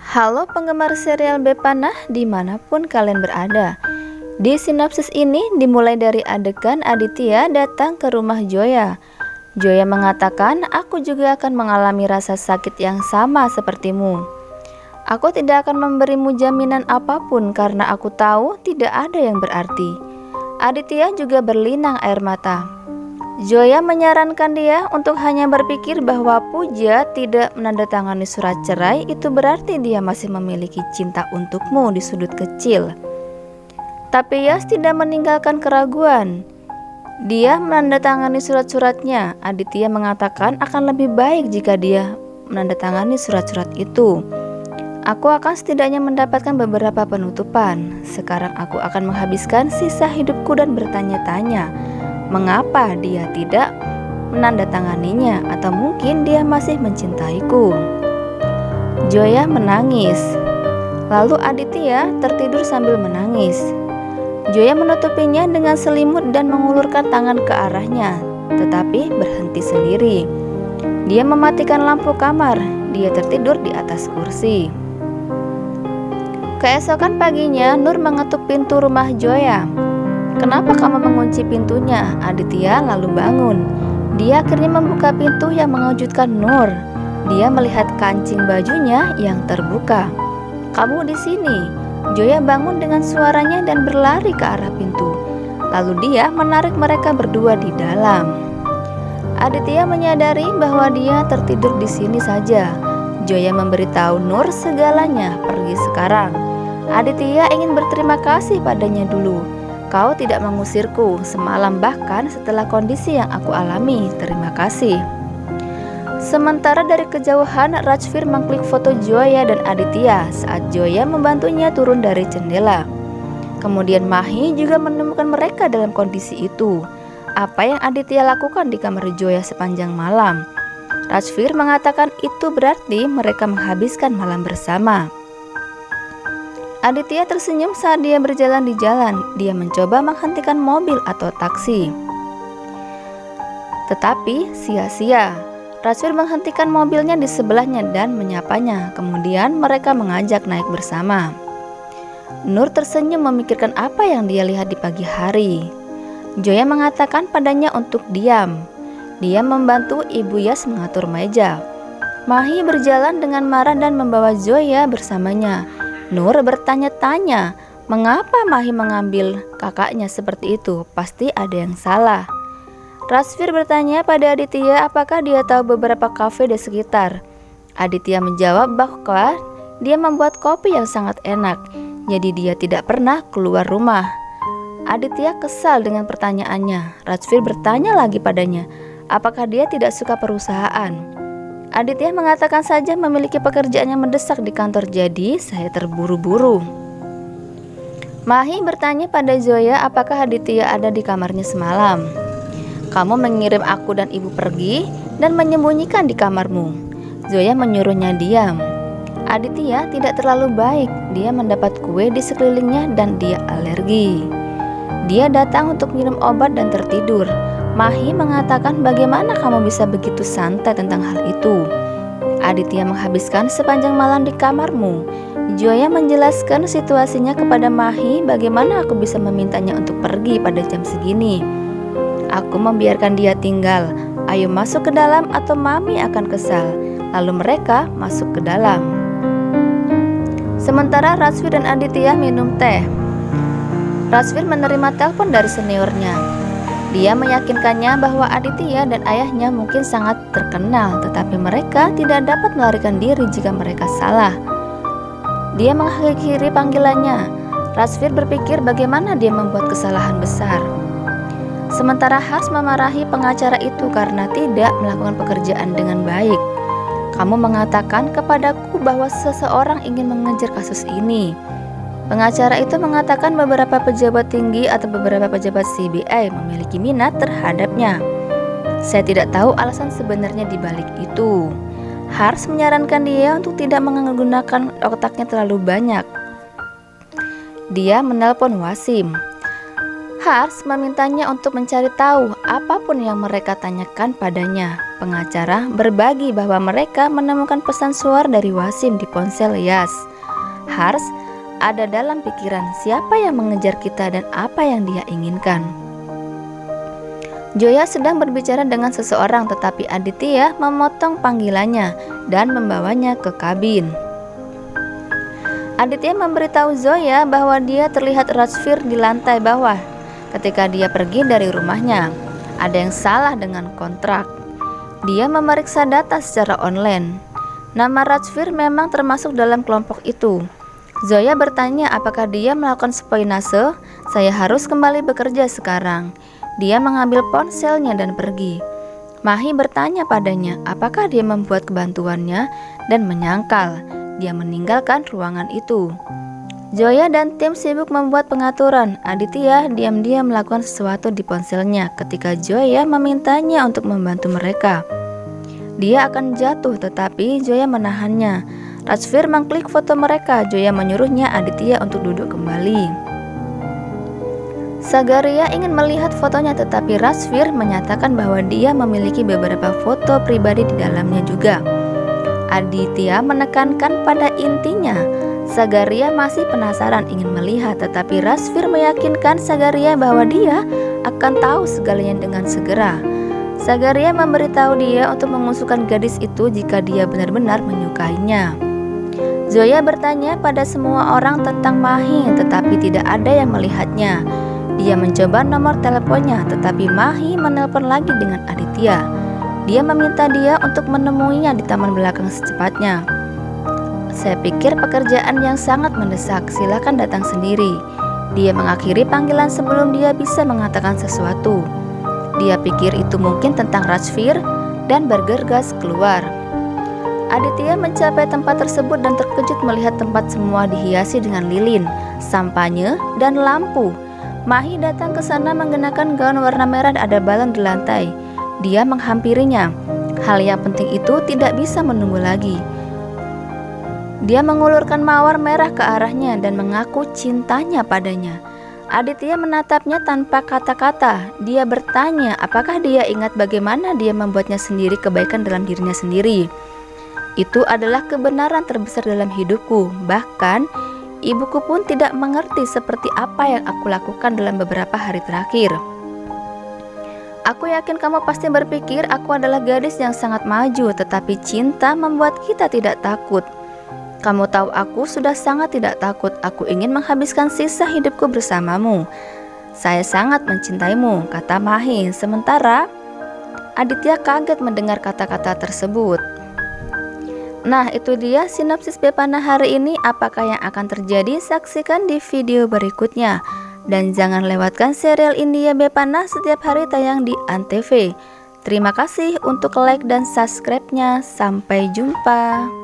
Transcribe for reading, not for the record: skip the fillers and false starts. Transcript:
Halo penggemar serial Bepanah dimanapun kalian berada. Di sinopsis ini dimulai dari adegan Aditya datang ke rumah Joya. Joya mengatakan, aku juga akan mengalami rasa sakit yang sama sepertimu. Aku tidak akan memberimu jaminan apapun karena aku tahu tidak ada yang berarti. Aditya juga berlinang air mata. Joya menyarankan dia untuk hanya berpikir bahwa Puja tidak menandatangani surat cerai itu berarti dia masih memiliki cinta untukmu di sudut kecil. Tapi Yas tidak meninggalkan keraguan. Dia menandatangani surat-suratnya. Aditya mengatakan akan lebih baik jika dia menandatangani surat-surat itu. Aku akan setidaknya mendapatkan beberapa penutupan. Sekarang aku akan menghabiskan sisa hidupku dan bertanya-tanya mengapa dia tidak menandatanganinya, atau mungkin dia masih mencintaiku. Joya menangis. Lalu Aditya tertidur sambil menangis. Joya menutupinya dengan selimut dan mengulurkan tangan ke arahnya, tetapi berhenti sendiri. Dia mematikan lampu kamar. Dia tertidur di atas kursi. Keesokan paginya, Nur mengetuk pintu rumah Joya. Kenapa kamu mengunci pintunya? Aditya lalu bangun. Dia akhirnya membuka pintu yang mengejutkan Nur. Dia melihat kancing bajunya yang terbuka. Kamu di sini. Joya bangun dengan suaranya dan berlari ke arah pintu. Lalu dia menarik mereka berdua di dalam. Aditya menyadari bahwa dia tertidur di sini saja. Joya memberitahu Nur segalanya. Pergi sekarang. Aditya ingin berterima kasih padanya dulu. Kau tidak mengusirku semalam, bahkan setelah kondisi yang aku alami. Terima kasih. Sementara dari kejauhan, Rajvir mengklik foto Joya dan Aditya saat Joya membantunya turun dari jendela. Kemudian Mahi juga menemukan mereka dalam kondisi itu. Apa yang Aditya lakukan di kamar Joya sepanjang malam? Rajvir mengatakan itu berarti mereka menghabiskan malam bersama. Aditya tersenyum saat dia berjalan di jalan. Dia mencoba menghentikan mobil atau taksi, tetapi sia-sia. Rajvir menghentikan mobilnya di sebelahnya dan menyapanya. Kemudian mereka mengajak naik bersama. Nur tersenyum memikirkan apa yang dia lihat di pagi hari. Joya mengatakan padanya untuk diam. Dia membantu Ibu Yas mengatur meja. Mahi berjalan dengan marah dan membawa Joya bersamanya. Nur bertanya-tanya, mengapa Mahi mengambil kakaknya seperti itu? Pasti ada yang salah. Rajvir bertanya pada Aditya apakah dia tahu beberapa kafe di sekitar. Aditya menjawab bahwa dia membuat kopi yang sangat enak, jadi dia tidak pernah keluar rumah. Aditya kesal dengan pertanyaannya. Rajvir bertanya lagi padanya, apakah dia tidak suka perusahaan. Aditya mengatakan saja memiliki pekerjaan yang mendesak di kantor, jadi saya terburu-buru. Mahi bertanya pada Joya apakah Aditya ada di kamarnya semalam. Kamu mengirim aku dan ibu pergi dan menyembunyikan di kamarmu. Joya menyuruhnya diam. Aditya tidak terlalu baik. Dia mendapat kue di sekelilingnya dan dia alergi. Dia datang untuk minum obat dan tertidur. Mahi mengatakan bagaimana kamu bisa begitu santai tentang hal itu. Aditya menghabiskan sepanjang malam di kamarmu. Joya menjelaskan situasinya kepada Mahi, bagaimana aku bisa memintanya untuk pergi pada jam segini. Aku membiarkan dia tinggal. Ayo masuk ke dalam atau Mami akan kesal. Lalu mereka masuk ke dalam. Sementara Rajvir dan Aditya minum teh. Rajvir menerima telepon dari seniornya. Dia meyakinkannya bahwa Aditya dan ayahnya mungkin sangat terkenal, tetapi mereka tidak dapat melarikan diri jika mereka salah. Dia mengakhiri panggilannya. Rajvir berpikir bagaimana dia membuat kesalahan besar. Sementara Hars memarahi pengacara itu karena tidak melakukan pekerjaan dengan baik. Kamu mengatakan kepadaku bahwa seseorang ingin mengejar kasus ini. Pengacara itu mengatakan beberapa pejabat tinggi atau beberapa pejabat CBI memiliki minat terhadapnya. Saya tidak tahu alasan sebenarnya di balik itu. Hars menyarankan dia untuk tidak menggunakan otaknya terlalu banyak. Dia menelpon Wasim. Hars memintanya untuk mencari tahu apapun yang mereka tanyakan padanya. Pengacara berbagi bahwa mereka menemukan pesan suara dari Wasim di ponsel Yas. Hars ada dalam pikiran siapa yang mengejar kita dan apa yang dia inginkan. Joya sedang berbicara dengan seseorang, tetapi Aditya memotong panggilannya dan membawanya ke kabin. Aditya memberitahu Zoya bahwa dia terlihat Rajvir di lantai bawah ketika dia pergi dari rumahnya. Ada yang salah dengan kontrak. Dia memeriksa data secara online. Nama Rajvir memang termasuk dalam kelompok itu. Zoya bertanya apakah dia melakukan spionase. Saya harus kembali bekerja sekarang. Dia mengambil ponselnya dan pergi. Mahi bertanya padanya apakah dia membuat kebantuannya dan menyangkal. Dia meninggalkan ruangan itu. Zoya dan tim sibuk membuat pengaturan. Aditya diam-diam melakukan sesuatu di ponselnya ketika Zoya memintanya untuk membantu mereka. Dia akan jatuh tetapi Zoya menahannya. Rajvir mengklik foto mereka. Zoya menyuruhnya Aditya untuk duduk kembali. Sagaria ingin melihat fotonya tetapi Rajvir menyatakan bahwa dia memiliki beberapa foto pribadi di dalamnya juga. Aditya menekankan pada intinya. Sagaria masih penasaran ingin melihat, tetapi Rajvir meyakinkan Sagaria bahwa dia akan tahu segalanya dengan segera. Sagaria memberitahu dia untuk mengusulkan gadis itu jika dia benar-benar menyukainya. Zoya bertanya pada semua orang tentang Mahi, tetapi tidak ada yang melihatnya. Dia mencoba nomor teleponnya, tetapi Mahi menelpon lagi dengan Aditya. Dia meminta dia untuk menemuinya di taman belakang secepatnya. Saya pikir pekerjaan yang sangat mendesak, silakan datang sendiri. Dia mengakhiri panggilan sebelum dia bisa mengatakan sesuatu. Dia pikir itu mungkin tentang Rajvir dan bergegas keluar. Aditya mencapai tempat tersebut dan terkejut melihat tempat semua dihiasi dengan lilin, sampanye, dan lampu. Mahi datang ke sana mengenakan gaun warna merah dan ada balon di lantai. Dia menghampirinya. Hal yang penting itu tidak bisa menunggu lagi. Dia mengulurkan mawar merah ke arahnya dan mengaku cintanya padanya. Aditya menatapnya tanpa kata-kata. Dia bertanya apakah dia ingat bagaimana dia membuatnya sendiri kebaikan dalam dirinya sendiri. Itu adalah kebenaran terbesar dalam hidupku. Bahkan ibuku pun tidak mengerti seperti apa yang aku lakukan dalam beberapa hari terakhir. Aku yakin kamu pasti berpikir aku adalah gadis yang sangat maju, tetapi cinta membuat kita tidak takut. Kamu tahu aku sudah sangat tidak takut. Aku ingin menghabiskan sisa hidupku bersamamu. Saya sangat mencintaimu, kata Mahi. Sementara Aditya kaget mendengar kata-kata tersebut. Nah, itu dia sinopsis Bepana hari ini. Apakah yang akan terjadi? Saksikan di video berikutnya. Dan jangan lewatkan serial India Bepana setiap hari tayang di Antv. Terima kasih untuk like dan subscribe-nya. Sampai jumpa.